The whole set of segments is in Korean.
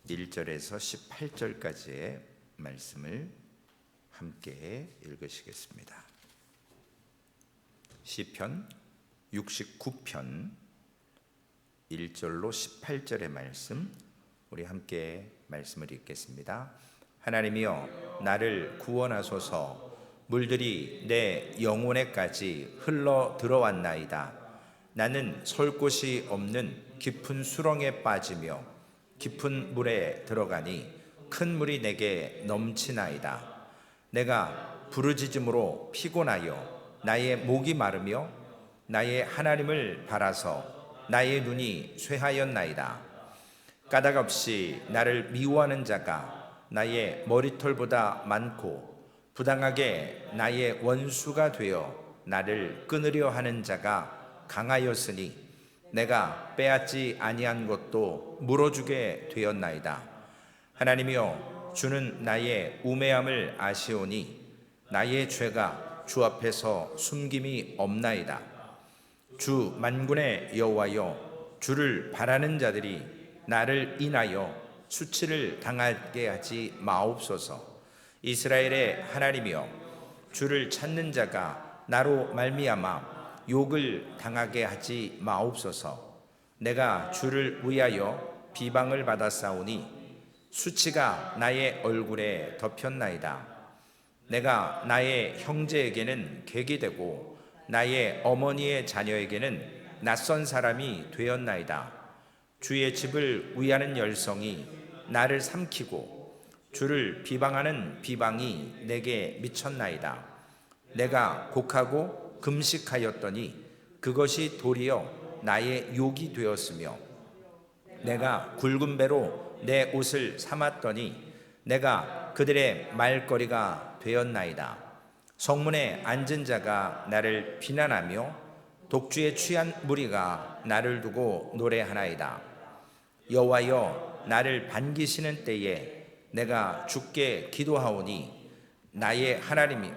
1절에서 18절까지의 말씀을 함께 읽으시겠습니다. 시편 69편 1절로 18절의 말씀, 우리 함께 말씀을 읽겠습니다. 하나님이여, 나를 구원하소서. 물들이 내 영혼에까지 흘러 들어왔나이다. 나는 설 곳이 없는 깊은 수렁에 빠지며 깊은 물에 들어가니 큰 물이 내게 넘치나이다. 내가 부르짖음으로 피곤하여 나의 목이 마르며 나의 하나님을 바라서 나의 눈이 쇠하였나이다. 까닭없이 나를 미워하는 자가 나의 머리털보다 많고 부당하게 나의 원수가 되어 나를 끊으려 하는 자가 강하였으니 내가 빼앗지 아니한 것도 물어주게 되었나이다. 하나님이여, 주는 나의 우매함을 아시오니 나의 죄가 주 앞에서 숨김이 없나이다. 주 만군의 여호와여, 주를 바라는 자들이 나를 인하여 수치를 당하게 하지 마옵소서. 이스라엘의 하나님이여, 주를 찾는 자가 나로 말미암아 욕을 당하게 하지 마옵소서. 내가 주를 위하여 비방을 받았사오니 수치가 나의 얼굴에 덮였나이다. 내가 나의 형제에게는 객이 되고 나의 어머니의 자녀에게는 낯선 사람이 되었나이다. 주의 집을 위하는 열성이 나를 삼키고 주를 비방하는 비방이 내게 미쳤나이다. 내가 곡하고 금식하였더니 그것이 도리어 나의 욕이 되었으며 내가 굵은 배로 내 옷을 삼았더니 내가 그들의 말거리가 되었나이다. 성문에 앉은 자가 나를 비난하며 독주에 취한 무리가 나를 두고 노래하나이다. 여호와여, 나를 반기시는 때에 내가 주께 기도하오니 나의 하나님이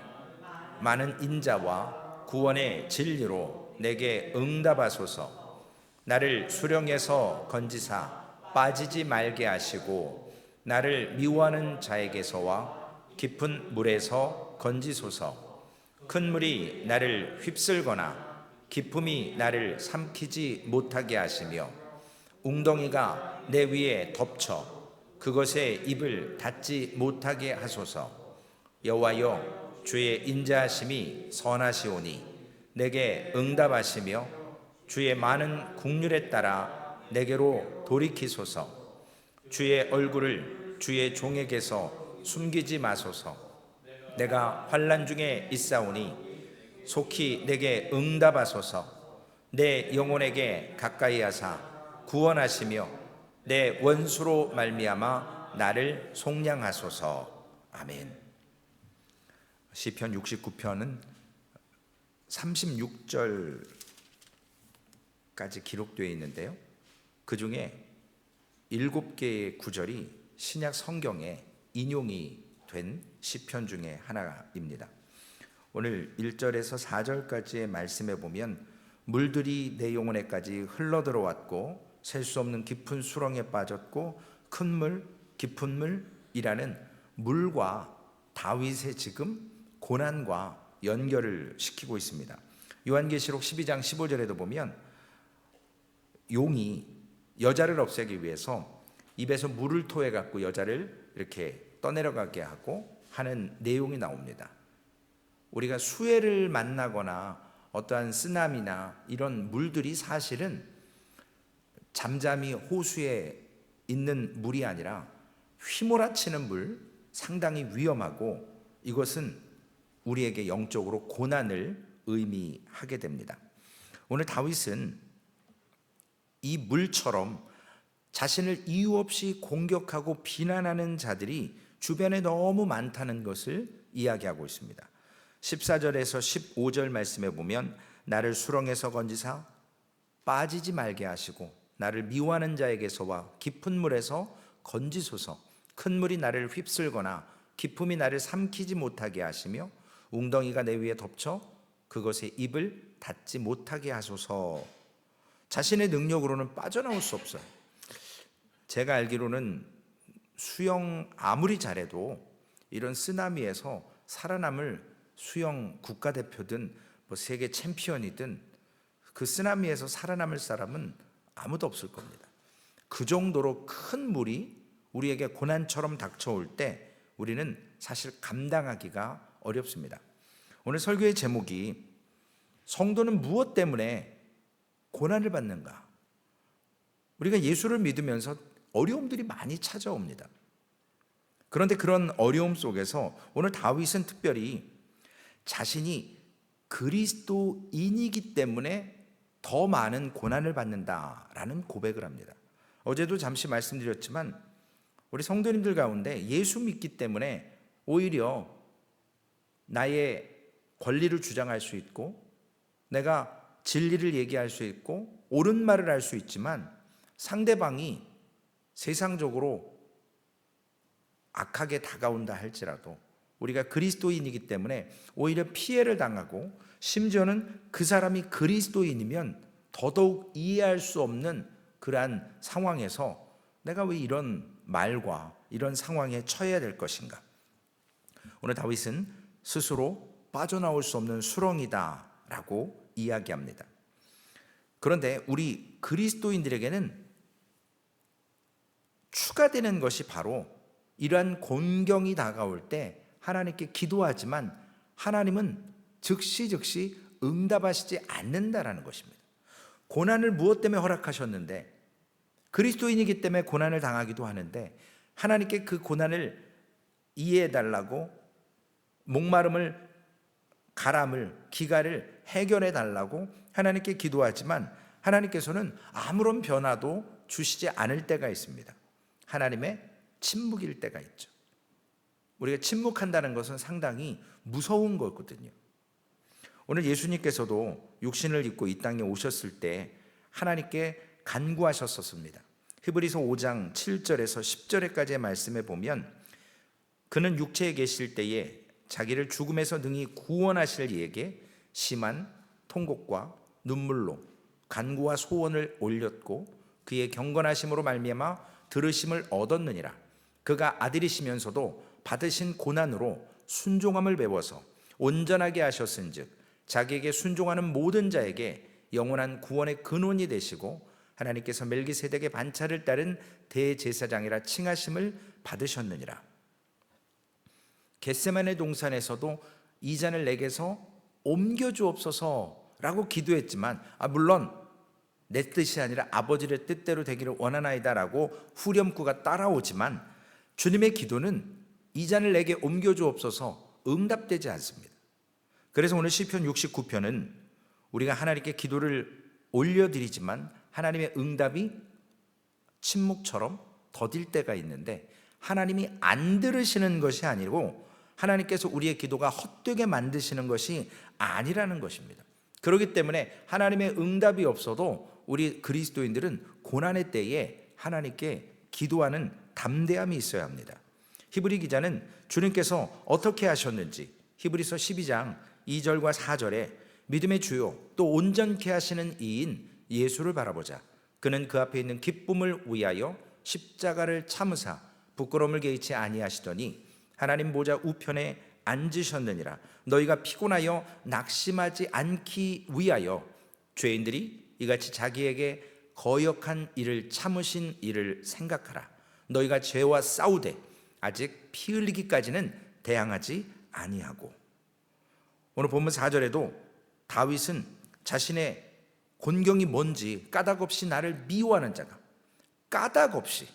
많은 인자와 구원의 진리로 내게 응답하소서. 나를 수령에서 건지사 빠지지 말게 하시고 나를 미워하는 자에게서와 깊은 물에서 건지소서. 큰 물이 나를 휩쓸거나 깊음이 나를 삼키지 못하게 하시며 웅덩이가 내 위에 덮쳐 그것에 입을 닫지 못하게 하소서. 여호와여, 주의 인자하심이 선하시오니 내게 응답하시며 주의 많은 국률에 따라 내게로 돌이키소서. 주의 얼굴을 주의 종에게서 숨기지 마소서. 내가 환난 중에 있사오니 속히 내게 응답하소서. 내 영혼에게 가까이 하사 구원하시며 내 원수로 말미암아 나를 속량하소서. 아멘. 시편 69편은 36절까지 기록되어 있는데요, 그 중에 7개의 구절이 신약 성경에 인용이 된 시편 중에 하나입니다. 오늘 1절에서 4절까지의 말씀에 보면 물들이 내 영혼에까지 흘러들어왔고 셀 수 없는 깊은 수렁에 빠졌고 큰 물, 깊은 물이라는 물과 다윗의 지금 고난과 연결을 시키고 있습니다. 요한계시록 12장 15절에도 보면 용이 여자를 없애기 위해서 입에서 물을 토해 갖고 여자를 이렇게 떠내려가게 하고 하는 내용이 나옵니다. 우리가 수해를 만나거나 어떠한 쓰나미나 이런 물들이 사실은 잠잠히 호수에 있는 물이 아니라 휘몰아치는 물, 상당히 위험하고 이것은 우리에게 영적으로 고난을 의미하게 됩니다. 오늘 다윗은 이 물처럼 자신을 이유 없이 공격하고 비난하는 자들이 주변에 너무 많다는 것을 이야기하고 있습니다. 14절에서 15절 말씀에 보면 나를 수렁에서 건지사 빠지지 말게 하시고 나를 미워하는 자에게서와 깊은 물에서 건지소서. 큰 물이 나를 휩쓸거나 깊음이 나를 삼키지 못하게 하시며 웅덩이가 내 위에 덮쳐 그것에 입을 닫지 못하게 하소서. 자신의 능력으로는 빠져나올 수 없어요. 제가 알기로는 수영 아무리 잘해도 이런 쓰나미에서 살아남을 수영 국가대표든 뭐 세계 챔피언이든 그 쓰나미에서 살아남을 사람은 아무도 없을 겁니다. 그 정도로 큰 물이 우리에게 고난처럼 닥쳐올 때 우리는 사실 감당하기가 어렵습니다. 오늘 설교의 제목이 성도는 무엇 때문에 고난을 받는가? 우리가 예수를 믿으면서 어려움들이 많이 찾아옵니다. 그런데 그런 어려움 속에서 오늘 다윗은 특별히 자신이 그리스도인이기 때문에 더 많은 고난을 받는다라는 고백을 합니다. 어제도 잠시 말씀드렸지만 우리 성도님들 가운데 예수 믿기 때문에 오히려 나의 권리를 주장할 수 있고 내가 진리를 얘기할 수 있고 옳은 말을 할 수 있지만 상대방이 세상적으로 악하게 다가온다 할지라도 우리가 그리스도인이기 때문에 오히려 피해를 당하고 심지어는 그 사람이 그리스도인이면 더더욱 이해할 수 없는 그러한 상황에서 내가 왜 이런 말과 이런 상황에 처해야 될 것인가? 오늘 다윗은 스스로 빠져나올 수 없는 수렁이다라고 이야기합니다. 그런데 우리 그리스도인들에게는 추가되는 것이 바로 이러한 곤경이 다가올 때 하나님께 기도하지만 하나님은 즉시 응답하시지 않는다라는 것입니다. 고난을 무엇 때문에 허락하셨는데 그리스도인이기 때문에 고난을 당하기도 하는데 하나님께 그 고난을 이해해달라고 목마름을 가람을 기가를 해결해 달라고 하나님께 기도하지만 하나님께서는 아무런 변화도 주시지 않을 때가 있습니다. 하나님의 침묵일 때가 있죠. 우리가 침묵한다는 것은 상당히 무서운 거거든요. 오늘 예수님께서도 육신을 입고 이 땅에 오셨을 때 하나님께 간구하셨었습니다. 히브리서 5장 7절에서 10절까지의 말씀에 보면 그는 육체에 계실 때에 자기를 죽음에서 능히 구원하실 이에게 심한 통곡과 눈물로 간구와 소원을 올렸고 그의 경건하심으로 말미암아 들으심을 얻었느니라. 그가 아들이시면서도 받으신 고난으로 순종함을 배워서 온전하게 하셨은즉 자기에게 순종하는 모든 자에게 영원한 구원의 근원이 되시고 하나님께서 멜기세덱의 반차를 따른 대제사장이라 칭하심을 받으셨느니라. 겟세마네 동산에서도 이 잔을 내게서 옮겨주옵소서라고 기도했지만 물론 내 뜻이 아니라 아버지의 뜻대로 되기를 원하나이다라고 후렴구가 따라오지만 주님의 기도는 이 잔을 내게 옮겨주옵소서 응답되지 않습니다. 그래서 오늘 시편 69편은 우리가 하나님께 기도를 올려드리지만 하나님의 응답이 침묵처럼 더딜 때가 있는데 하나님이 안 들으시는 것이 아니고 하나님께서 우리의 기도가 헛되게 만드시는 것이 아니라는 것입니다. 그렇기 때문에 하나님의 응답이 없어도 우리 그리스도인들은 고난의 때에 하나님께 기도하는 담대함이 있어야 합니다. 히브리 기자는 주님께서 어떻게 하셨는지 히브리서 12장 2절과 4절에 믿음의 주요 또 온전케 하시는 이인 예수를 바라보자. 그는 그 앞에 있는 기쁨을 위하여 십자가를 참으사 부끄러움을 개의치 아니하시더니 하나님 보좌 우편에 앉으셨느니라. 너희가 피곤하여 낙심하지 않기 위하여 죄인들이 이같이 자기에게 거역한 일을 참으신 일을 생각하라. 너희가 죄와 싸우되 아직 피 흘리기까지는 대항하지 아니하고. 오늘 본문 4절에도 다윗은 자신의 곤경이 뭔지 까닭없이 나를 미워하는 자가 까닭없이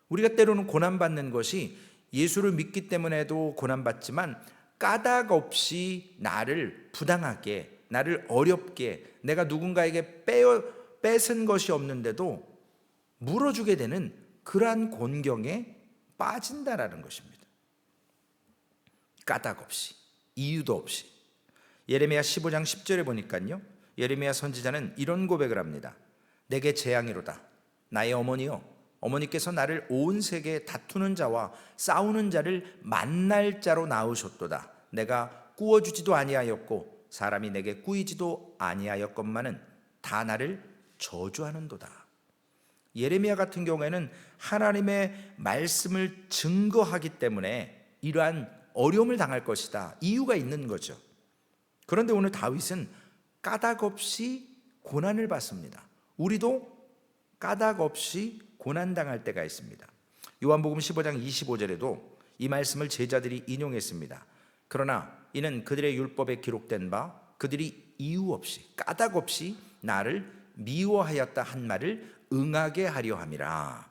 우리가 때로는 고난받는 것이 예수를 믿기 때문에도 고난받지만 까닭없이 나를 부당하게 나를 어렵게 내가 누군가에게 뺏은 것이 없는데도 물어주게 되는 그러한 곤경에 빠진다라는 것입니다. 까닭없이 이유도 없이. 예레미야 15장 10절에 보니까요 예레미야 선지자는 이런 고백을 합니다. 내게 재앙이로다. 나의 어머니여 어머니께서 나를 온 세계에 다투는 자와 싸우는 자를 만날 자로 낳으셨도다. 내가 꾸어주지도 아니하였고 사람이 내게 꾸이지도 아니하였건만은 다 나를 저주하는도다. 예레미야 같은 경우에는 하나님의 말씀을 증거하기 때문에 이러한 어려움을 당할 것이다, 이유가 있는 거죠. 그런데 오늘 다윗은 까닭 없이 고난을 받습니다. 우리도 까닭 없이 고난당할 때가 있습니다. 요한복음 15장 25절에도 이 말씀을 제자들이 인용했습니다. 그러나 이는 그들의 율법에 기록된 바 그들이 이유 없이 까닭 없이 나를 미워하였다 한 말을 응하게 하려 함이라.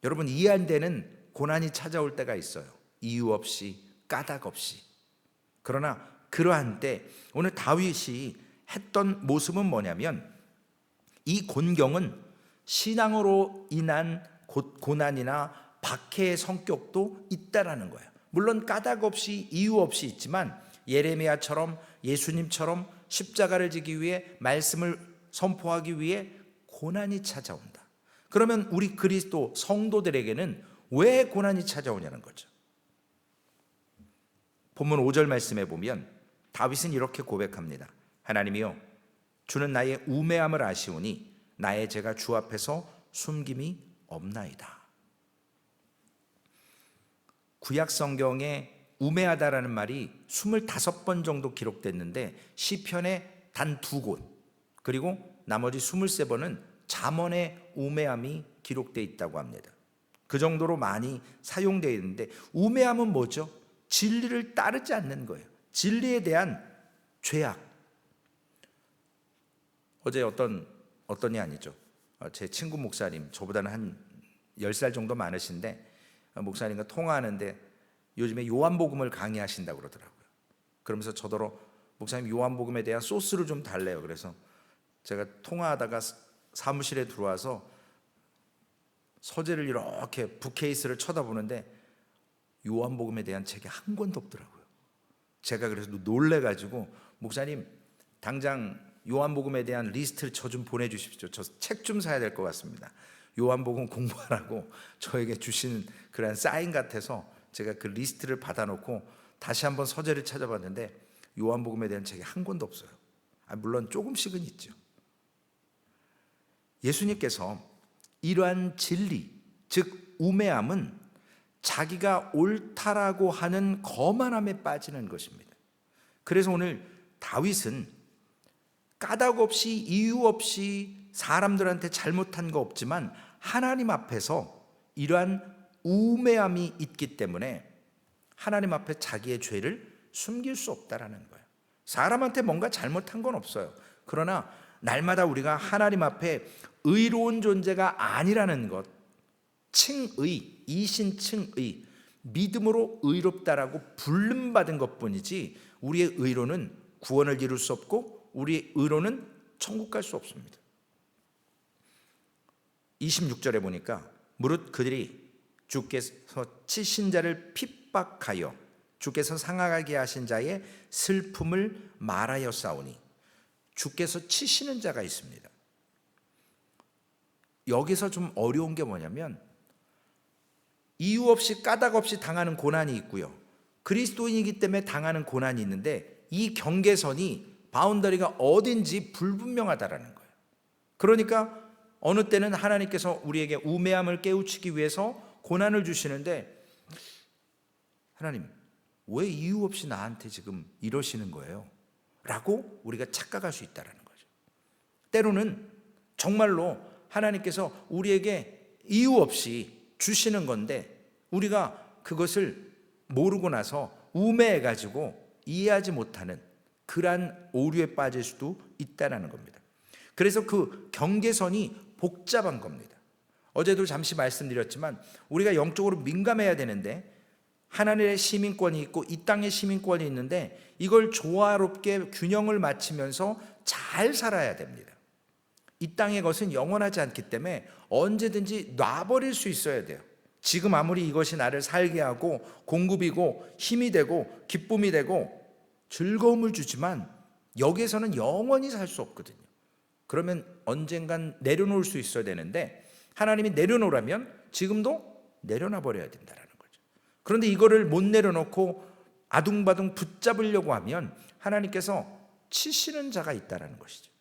여러분, 이해 안 되는 고난이 찾아올 때가 있어요. 이유 없이 까닭 없이. 그러나 그러한 때 오늘 다윗이 했던 모습은 뭐냐면, 이 곤경은 신앙으로 인한 고난이나 박해의 성격도 있다라는 거예요. 물론 까닭 없이 이유 없이 있지만 예레미야처럼 예수님처럼 십자가를 지기 위해 말씀을 선포하기 위해 고난이 찾아온다. 그러면 우리 그리스도 성도들에게는 왜 고난이 찾아오냐는 거죠. 본문 5절 말씀에 보면 다윗은 이렇게 고백합니다. 하나님이여, 주는 나의 우매함을 아시오니 나의 죄가 주 앞에서 숨김이 없나이다. 구약 성경에 우매하다라는 말이 25번 정도 기록됐는데 시편에 단 2곳, 그리고 나머지 23번은 잠언의 우매함이 기록되어 있다고 합니다. 그 정도로 많이 사용되어 있는데, 우매함은 뭐죠? 진리를 따르지 않는 거예요. 진리에 대한 죄악. 어제 어떤이 아니죠, 제 친구 목사님, 저보다는 한 10살 정도 많으신데 목사님과 통화하는데 요즘에 요한복음을 강의하신다고 그러더라고요. 그러면서 저더러 목사님 요한복음에 대한 소스를 좀 달래요. 그래서 제가 통화하다가 사무실에 들어와서 서재를 이렇게 북케이스를 쳐다보는데 요한복음에 대한 책이 한 권도 없더라고요. 제가 그래서 놀래가지고, 목사님 당장 요한복음에 대한 리스트를 저 좀 보내주십시오. 저 책 좀 사야 될 것 같습니다. 요한복음 공부하라고 저에게 주신 그런 사인 같아서 제가 그 리스트를 받아놓고 다시 한번 서재를 찾아봤는데 요한복음에 대한 책이 한 권도 없어요. 물론 조금씩은 있죠. 예수님께서 이러한 진리, 즉 우매함은 자기가 옳다라고 하는 거만함에 빠지는 것입니다. 그래서 오늘 다윗은 까닭 없이 이유 없이 사람들한테 잘못한 거 없지만 하나님 앞에서 이러한 우매함이 있기 때문에 하나님 앞에 자기의 죄를 숨길 수 없다라는 거예요. 사람한테 뭔가 잘못한 건 없어요. 그러나 날마다 우리가 하나님 앞에 의로운 존재가 아니라는 것, 칭의, 이신칭의, 믿음으로 의롭다라고 불름받은 것뿐이지 우리의 의로는 구원을 이룰 수 없고 우리의 의로는 천국 갈 수 없습니다. 26절에 보니까 무릇 그들이 주께서 치신 자를 핍박하여 주께서 상하게 하신 자의 슬픔을 말하였사오니, 주께서 치시는 자가 있습니다. 여기서 좀 어려운 게 뭐냐면, 이유 없이 까닭 없이 당하는 고난이 있고요, 그리스도인이기 때문에 당하는 고난이 있는데 이 경계선이, 바운더리가 어딘지 불분명하다라는 거예요. 그러니까 어느 때는 하나님께서 우리에게 우매함을 깨우치기 위해서 고난을 주시는데, 하나님 왜 이유 없이 나한테 지금 이러시는 거예요? 라고 우리가 착각할 수 있다는 거죠. 때로는 정말로 하나님께서 우리에게 이유 없이 주시는 건데 우리가 그것을 모르고 나서 우매해가지고 이해하지 못하는 그러한 오류에 빠질 수도 있다는 겁니다. 그래서 그 경계선이 복잡한 겁니다. 어제도 잠시 말씀드렸지만 우리가 영적으로 민감해야 되는데, 하나님의 시민권이 있고 이 땅의 시민권이 있는데 이걸 조화롭게 균형을 맞추면서 잘 살아야 됩니다. 이 땅의 것은 영원하지 않기 때문에 언제든지 놔버릴 수 있어야 돼요. 지금 아무리 이것이 나를 살게 하고 공급이고 힘이 되고 기쁨이 되고 즐거움을 주지만 여기에서는 영원히 살 수 없거든요. 그러면 언젠간 내려놓을 수 있어야 되는데, 하나님이 내려놓으라면 지금도 내려놔 버려야 된다는 거죠. 그런데 이거를 못 내려놓고 아둥바둥 붙잡으려고 하면 하나님께서 치시는 자가 있다는 것이죠.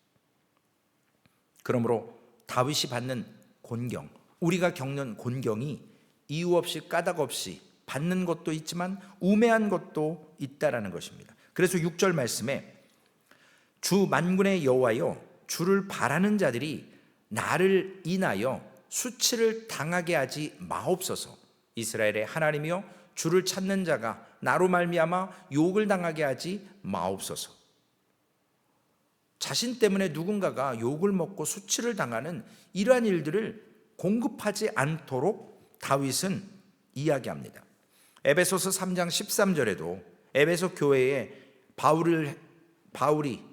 그러므로 다윗이 받는 곤경, 우리가 겪는 곤경이 이유 없이 까닭 없이 받는 것도 있지만 우매한 것도 있다라는 것입니다. 그래서 6절 말씀에 주 만군의 여호와여, 주를 바라는 자들이 나를 인하여 수치를 당하게 하지 마옵소서. 이스라엘의 하나님이여, 주를 찾는 자가 나로 말미암아 욕을 당하게 하지 마옵소서. 자신 때문에 누군가가 욕을 먹고 수치를 당하는 이러한 일들을 공급하지 않도록 다윗은 이야기합니다. 에베소서 3장 13절에도 에베소 교회에 바울이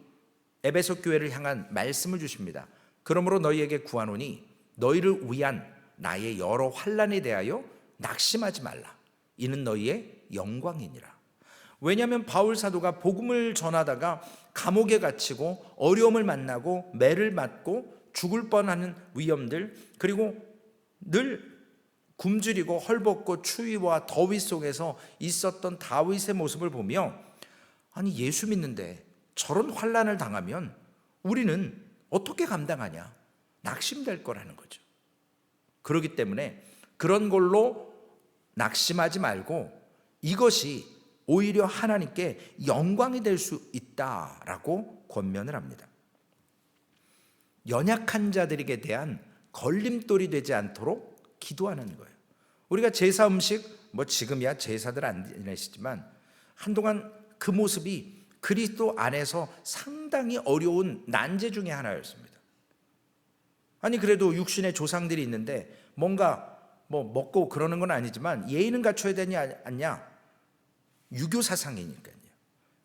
에베소 교회를 향한 말씀을 주십니다. 그러므로 너희에게 구하노니 너희를 위한 나의 여러 환난에 대하여 낙심하지 말라. 이는 너희의 영광이니라. 왜냐하면 바울 사도가 복음을 전하다가 감옥에 갇히고 어려움을 만나고 매를 맞고 죽을 뻔하는 위험들, 그리고 늘 굶주리고 헐벗고 추위와 더위 속에서 있었던 다윗의 모습을 보며, 아니 예수 믿는데 저런 환난을 당하면 우리는 어떻게 감당하냐, 낙심될 거라는 거죠. 그렇기 때문에 그런 걸로 낙심하지 말고 이것이 오히려 하나님께 영광이 될 수 있다라고 권면을 합니다. 연약한 자들에게 대한 걸림돌이 되지 않도록 기도하는 거예요. 우리가 제사 음식, 지금이야 제사들 안 지내시지만 한동안 그 모습이 그리스도 안에서 상당히 어려운 난제 중에 하나였습니다. 아니 그래도 육신의 조상들이 있는데 뭔가 먹고 그러는 건 아니지만 예의는 갖춰야 되지 않냐? 유교 사상이니까요.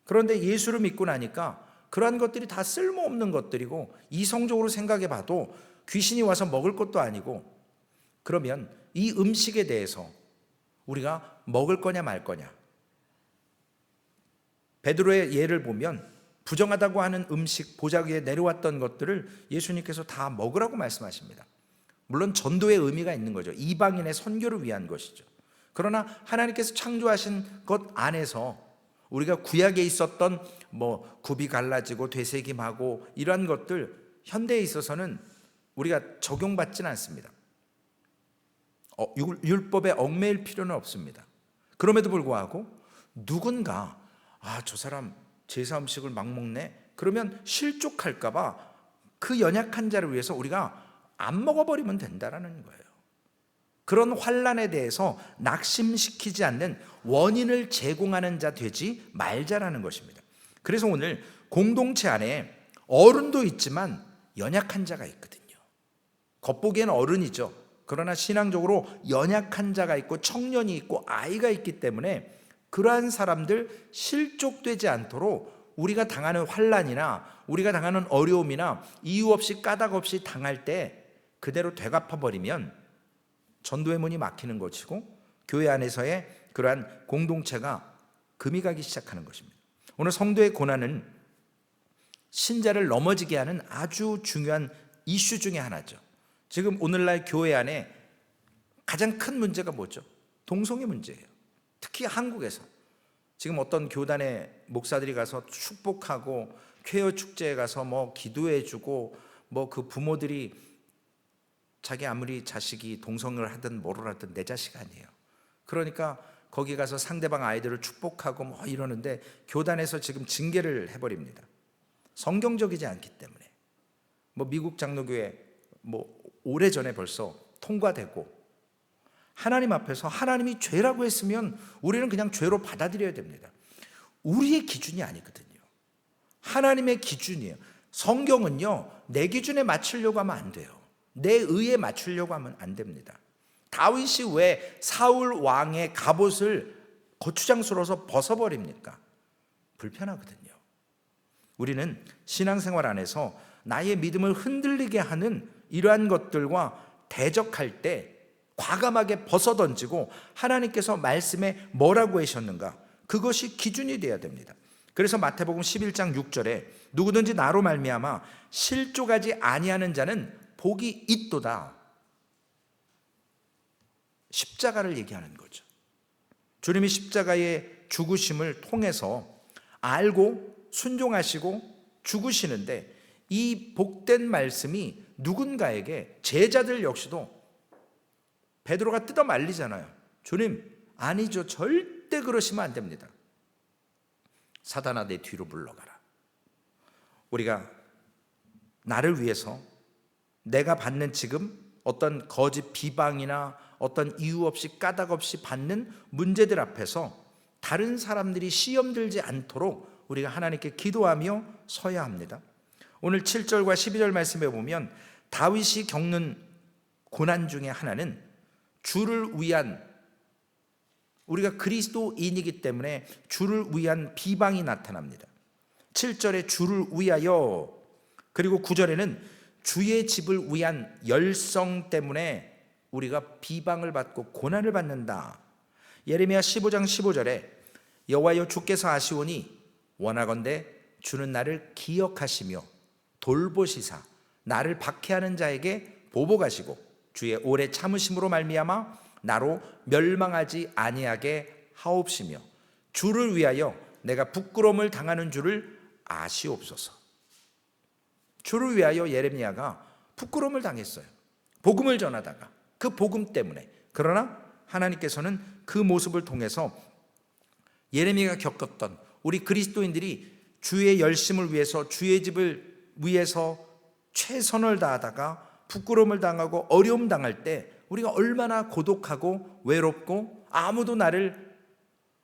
그런데 예수를 믿고 나니까 그러한 것들이 다 쓸모없는 것들이고 이성적으로 생각해 봐도 귀신이 와서 먹을 것도 아니고, 그러면 이 음식에 대해서 우리가 먹을 거냐 말 거냐. 베드로의 예를 보면 부정하다고 하는 음식 보자기 위에 내려왔던 것들을 예수님께서 다 먹으라고 말씀하십니다. 물론 전도의 의미가 있는 거죠. 이방인의 선교를 위한 것이죠. 그러나 하나님께서 창조하신 것 안에서 우리가 구약에 있었던 굽이 갈라지고 되새김하고 이러한 것들 현대에 있어서는 우리가 적용받지는 않습니다. 율법에 얽매일 필요는 없습니다. 그럼에도 불구하고 누군가 저 사람 제사 음식을 막 먹네, 그러면 실족할까 봐 그 연약한 자를 위해서 우리가 안 먹어버리면 된다라는 거예요. 그런 환난에 대해서 낙심시키지 않는 원인을 제공하는 자 되지 말자라는 것입니다. 그래서 오늘 공동체 안에 어른도 있지만 연약한 자가 있거든요. 겉보기에는 어른이죠. 그러나 신앙적으로 연약한 자가 있고 청년이 있고 아이가 있기 때문에 그러한 사람들 실족되지 않도록 우리가 당하는 환난이나 우리가 당하는 어려움이나 이유 없이 까닭 없이 당할 때 그대로 되갚아버리면 전도의 문이 막히는 것이고 교회 안에서의 그러한 공동체가 금이 가기 시작하는 것입니다. 오늘 성도의 고난은 신자를 넘어지게 하는 아주 중요한 이슈 중에 하나죠. 지금 오늘날 교회 안에 가장 큰 문제가 뭐죠? 동성애 문제예요. 특히 한국에서 지금 어떤 교단의 목사들이 가서 축복하고 쾌여 축제에 가서 기도해주고 그 부모들이 자기 아무리 자식이 동성을 하든 뭐를 하든 내 자식 아니에요. 그러니까 거기 가서 상대방 아이들을 축복하고 이러는데 교단에서 지금 징계를 해버립니다. 성경적이지 않기 때문에. 미국 장로교회 오래전에 벌써 통과되고, 하나님 앞에서 하나님이 죄라고 했으면 우리는 그냥 죄로 받아들여야 됩니다. 우리의 기준이 아니거든요. 하나님의 기준이에요. 성경은요, 내 기준에 맞추려고 하면 안 돼요. 내 의에 맞추려고 하면 안 됩니다. 다윗이 왜 사울 왕의 갑옷을 고추장스러워서 벗어버립니까? 불편하거든요. 우리는 신앙생활 안에서 나의 믿음을 흔들리게 하는 이러한 것들과 대적할 때 과감하게 벗어던지고 하나님께서 말씀에 뭐라고 하셨는가, 그것이 기준이 되어야 됩니다. 그래서 마태복음 11장 6절에 누구든지 나로 말미암아 실족하지 아니하는 자는 복이 있도다. 십자가를 얘기하는 거죠. 주님이 십자가의 죽으심을 통해서 알고 순종하시고 죽으시는데 이 복된 말씀이 누군가에게, 제자들 역시도 베드로가 뜯어 말리잖아요. 주님, 아니죠. 절대 그러시면 안 됩니다. 사단아, 내 뒤로 물러가라. 우리가 나를 위해서 내가 받는 지금 어떤 거짓 비방이나 어떤 이유 없이 까닭 없이 받는 문제들 앞에서 다른 사람들이 시험 들지 않도록 우리가 하나님께 기도하며 서야 합니다. 오늘 7절과 12절 말씀에 보면 다윗이 겪는 고난 중에 하나는 주를 위한, 우리가 그리스도인이기 때문에 주를 위한 비방이 나타납니다. 7절에 주를 위하여, 그리고 9절에는 주의 집을 위한 열성 때문에 우리가 비방을 받고 고난을 받는다. 예레미야 15장 15절에 여호와여 주께서 아시오니 원하건대 주는 나를 기억하시며 돌보시사 나를 박해하는 자에게 보복하시고 주의 오래 참으심으로 말미암아 나로 멸망하지 아니하게 하옵시며 주를 위하여 내가 부끄러움을 당하는 줄을 아시옵소서. 주를 위하여 예레미야가 부끄러움을 당했어요. 복음을 전하다가 그 복음 때문에. 그러나 하나님께서는 그 모습을 통해서 예레미야가 겪었던 우리 그리스도인들이 주의 열심을 위해서, 주의 집을 위해서 최선을 다하다가 부끄러움을 당하고 어려움 당할 때 우리가 얼마나 고독하고 외롭고 아무도 나를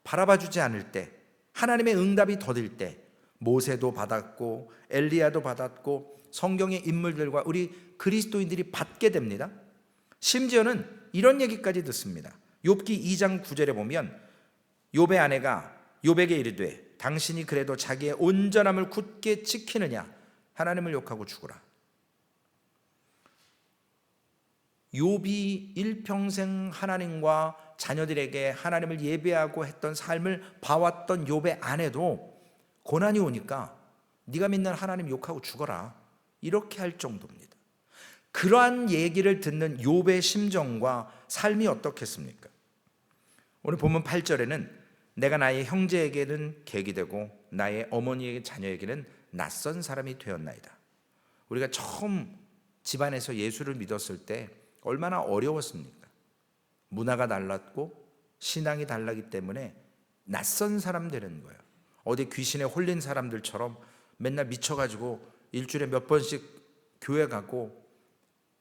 바라봐 주지 않을 때, 하나님의 응답이 더딜 때 모세도 받았고 엘리야도 받았고 성경의 인물들과 우리 그리스도인들이 받게 됩니다. 심지어는 이런 얘기까지 듣습니다. 욥기 2장 9절에 보면 욥의 아내가 욥에게 이르되 당신이 그래도 자기의 온전함을 굳게 지키느냐, 하나님을 욕하고 죽으라. 욥이 일평생 하나님과 자녀들에게 하나님을 예배하고 했던 삶을 봐왔던 욥의 아내도 고난이 오니까 네가 믿는 하나님 욕하고 죽어라, 이렇게 할 정도입니다. 그러한 얘기를 듣는 욥의 심정과 삶이 어떻겠습니까? 오늘 본문 8절에는 내가 나의 형제에게는 객이 되고 나의 어머니의 자녀에게는 낯선 사람이 되었나이다. 우리가 처음 집안에서 예수를 믿었을 때 얼마나 어려웠습니까? 문화가 달랐고 신앙이 달라기 때문에 낯선 사람 되는 거예요. 어디 귀신에 홀린 사람들처럼 맨날 미쳐가지고 일주일에 몇 번씩 교회 가고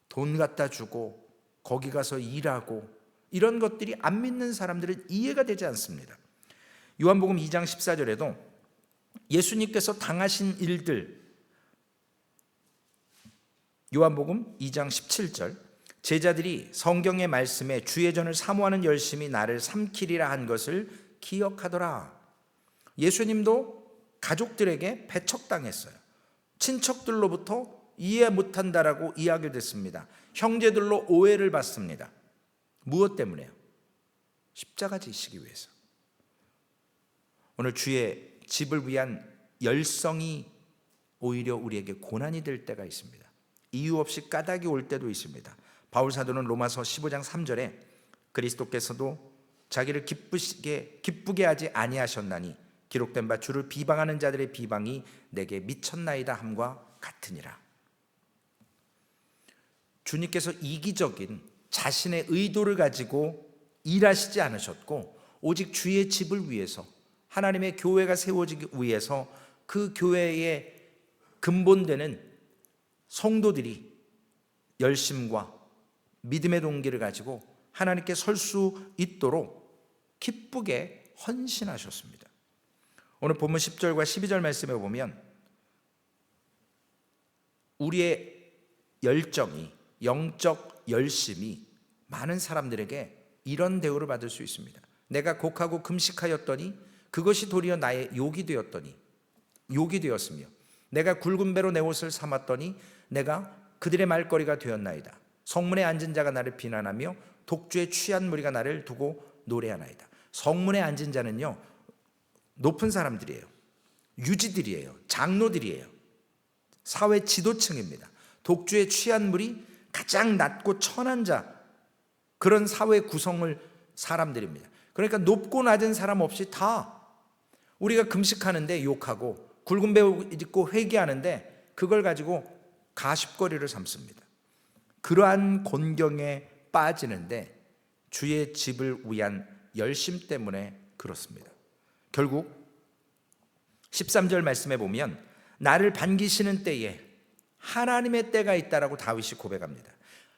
돈 갖다 주고 거기 가서 일하고, 이런 것들이 안 믿는 사람들은 이해가 되지 않습니다. 요한복음 2장 14절에도 예수님께서 당하신 일들, 요한복음 2장 17절, 제자들이 성경의 말씀에 주의 전을 사모하는 열심이 나를 삼키리라 한 것을 기억하더라. 예수님도 가족들에게 배척당했어요. 친척들로부터 이해 못한다라고 이야기를 듣습니다. 형제들로 오해를 받습니다. 무엇 때문에요? 십자가 지시기 위해서. 오늘 주의 집을 위한 열성이 오히려 우리에게 고난이 될 때가 있습니다. 이유 없이 까닭이 올 때도 있습니다. 바울 사도는 로마서 15장 3절에 그리스도께서도 자기를 기쁘게 하지 아니하셨나니 기록된 바 주를 비방하는 자들의 비방이 내게 미쳤나이다 함과 같으니라. 주님께서 이기적인 자신의 의도를 가지고 일하시지 않으셨고 오직 주의 집을 위해서, 하나님의 교회가 세워지기 위해서 그 교회의 근본되는 성도들이 열심과 믿음의 동기를 가지고 하나님께 설 수 있도록 기쁘게 헌신하셨습니다. 오늘 본문 10절과 12절 말씀에 보면 우리의 열정이, 영적 열심이 많은 사람들에게 이런 대우를 받을 수 있습니다. 내가 곡하고 금식하였더니 그것이 도리어 나의 욕이 되었으며 내가 굵은 배로 내 옷을 삼았더니 내가 그들의 말거리가 되었나이다. 성문에 앉은 자가 나를 비난하며 독주에 취한 무리가 나를 두고 노래하나이다. 성문에 앉은 자는요, 높은 사람들이에요. 유지들이에요. 장로들이에요. 사회 지도층입니다. 독주에 취한 무리, 가장 낮고 천한 자, 그런 사회 구성을 사람들입니다. 그러니까 높고 낮은 사람 없이 다 우리가 금식하는데 욕하고 굵은 배 입고 회개하는데 그걸 가지고 가십거리를 삼습니다. 그러한 곤경에 빠지는데 주의 집을 위한 열심 때문에 그렇습니다. 결국 13절 말씀에 보면 나를 반기시는 때에 하나님의 때가 있다라고 다윗이 고백합니다.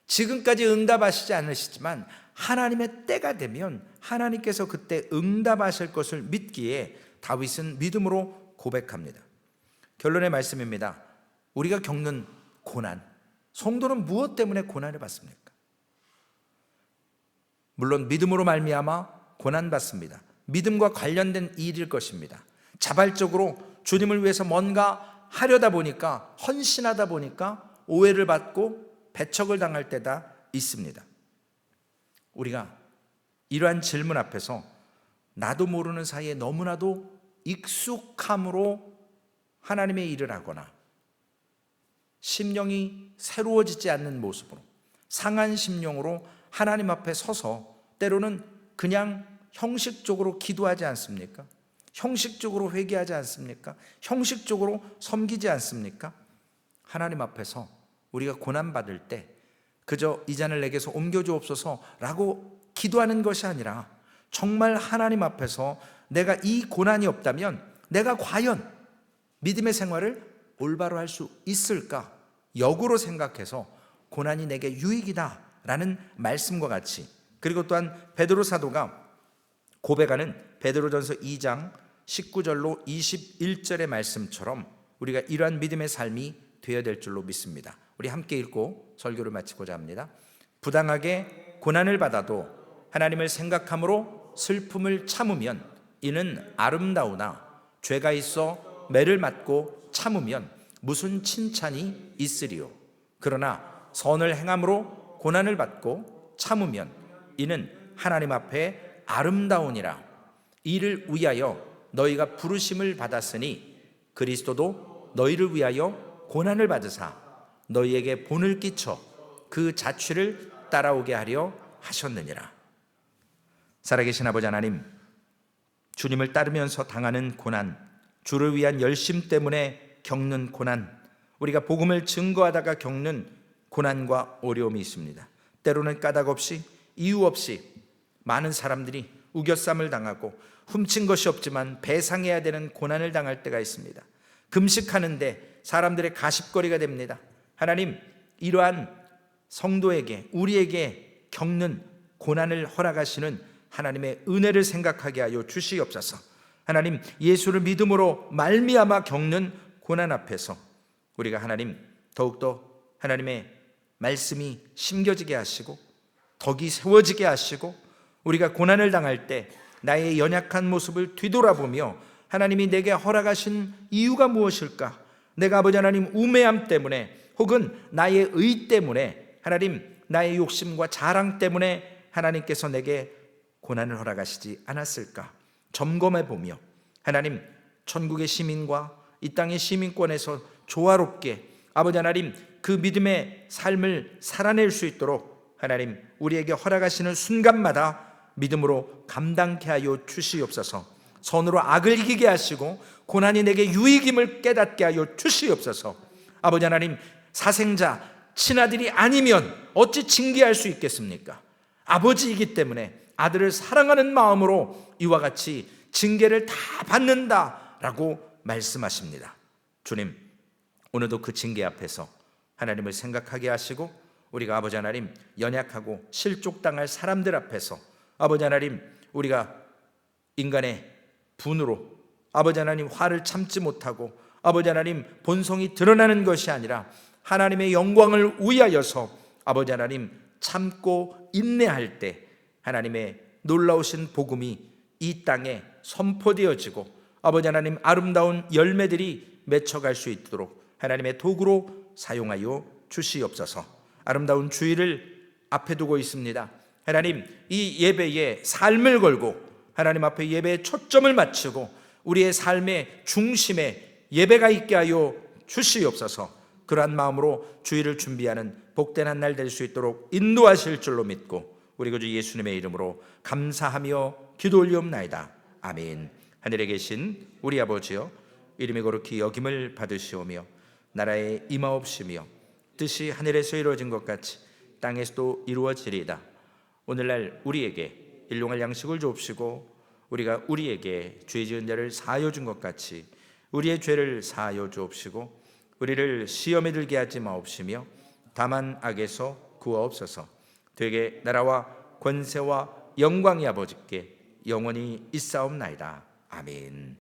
지금까지 응답하시지 않으시지만 하나님의 때가 되면 하나님께서 그때 응답하실 것을 믿기에 다윗은 믿음으로 고백합니다. 결론의 말씀입니다. 우리가 겪는 고난, 성도는 무엇 때문에 고난을 받습니까? 물론 믿음으로 말미암아 고난 받습니다. 믿음과 관련된 일일 것입니다. 자발적으로 주님을 위해서 뭔가 하려다 보니까, 헌신하다 보니까 오해를 받고 배척을 당할 때가 있습니다. 우리가 이러한 질문 앞에서 나도 모르는 사이에 너무나도 익숙함으로 하나님의 일을 하거나 심령이 새로워지지 않는 모습으로 상한 심령으로 하나님 앞에 서서 때로는 그냥 형식적으로 기도하지 않습니까? 형식적으로 회개하지 않습니까? 형식적으로 섬기지 않습니까? 하나님 앞에서 우리가 고난받을 때 그저 이 잔을 내게서 옮겨주옵소서라고 기도하는 것이 아니라 정말 하나님 앞에서 내가 이 고난이 없다면 내가 과연 믿음의 생활을 올바로 할 수 있을까? 역으로 생각해서 고난이 내게 유익이다 라는 말씀과 같이, 그리고 또한 베드로 사도가 고백하는 베드로전서 2장 19절로 21절의 말씀처럼 우리가 이러한 믿음의 삶이 되어야 될 줄로 믿습니다. 우리 함께 읽고 설교를 마치고자 합니다. 부당하게 고난을 받아도 하나님을 생각함으로 슬픔을 참으면 이는 아름다우나 죄가 있어 매를 맞고 참으면 무슨 칭찬이 있으리요. 그러나 선을 행함으로 고난을 받고 참으면 이는 하나님 앞에 아름다우니라. 이를 위하여 너희가 부르심을 받았으니 그리스도도 너희를 위하여 고난을 받으사 너희에게 본을 끼쳐 그 자취를 따라오게 하려 하셨느니라. 살아계신 아버지 하나님, 주님을 따르면서 당하는 고난, 주를 위한 열심 때문에 겪는 고난, 우리가 복음을 증거하다가 겪는 고난과 어려움이 있습니다. 때로는 까닭 없이 이유 없이 많은 사람들이 우겨쌈을 당하고 훔친 것이 없지만 배상해야 되는 고난을 당할 때가 있습니다. 금식하는데 사람들의 가십거리가 됩니다. 하나님, 이러한 성도에게, 우리에게 겪는 고난을 허락하시는 하나님의 은혜를 생각하게 하여 주시옵소서. 하나님, 예수를 믿음으로 말미암아 겪는 고난 앞에서 우리가 하나님 더욱더 하나님의 말씀이 심겨지게 하시고 덕이 세워지게 하시고 우리가 고난을 당할 때 나의 연약한 모습을 뒤돌아보며 하나님이 내게 허락하신 이유가 무엇일까? 내가 아버지 하나님 우매함 때문에 혹은 나의 의 때문에 하나님 나의 욕심과 자랑 때문에 하나님께서 내게 고난을 허락하시지 않았을까? 점검해 보며 하나님 천국의 시민과 이 땅의 시민권에서 조화롭게 아버지 하나님 그 믿음의 삶을 살아낼 수 있도록 하나님 우리에게 허락하시는 순간마다 믿음으로 감당케 하여 주시옵소서. 선으로 악을 이기게 하시고 고난이 내게 유익임을 깨닫게 하여 주시옵소서. 아버지 하나님, 사생자 친아들이 아니면 어찌 징계할 수 있겠습니까? 아버지이기 때문에 아들을 사랑하는 마음으로 이와 같이 징계를 다 받는다라고 말씀하십니다. 주님, 오늘도 그 징계 앞에서 하나님을 생각하게 하시고 우리가 아버지 하나님 연약하고 실족당할 사람들 앞에서 아버지 하나님 우리가 인간의 분으로 아버지 하나님 화를 참지 못하고 아버지 하나님 본성이 드러나는 것이 아니라 하나님의 영광을 위하여서 아버지 하나님 참고 인내할 때 하나님의 놀라우신 복음이 이 땅에 선포되어지고 아버지 하나님 아름다운 열매들이 맺혀갈 수 있도록 하나님의 도구로 사용하여 주시옵소서. 아름다운 주일을 앞에 두고 있습니다. 하나님, 이 예배에 삶을 걸고 하나님 앞에 예배에 초점을 맞추고 우리의 삶의 중심에 예배가 있게 하여 주시옵소서. 그러한 마음으로 주일을 준비하는 복된 한 날 될 수 있도록 인도하실 줄로 믿고 우리 구주 예수님의 이름으로 감사하며 기도 올리옵나이다. 아멘. 하늘에 계신 우리 아버지여, 이름이 거룩히 여김을 받으시오며 나라에 임하옵시며 뜻이 하늘에서 이루어진 것 같이 땅에서도 이루어지리이다. 오늘날 우리에게 일용할 양식을 주옵시고 우리가 우리에게 죄 지은 자를 사하여 준 것 같이 우리의 죄를 사하여 주옵시고 우리를 시험에 들게 하지 마옵시며 다만 악에서 구하옵소서. 되게 나라와 권세와 영광이 아버지께 영원히 있사옵나이다. 아멘.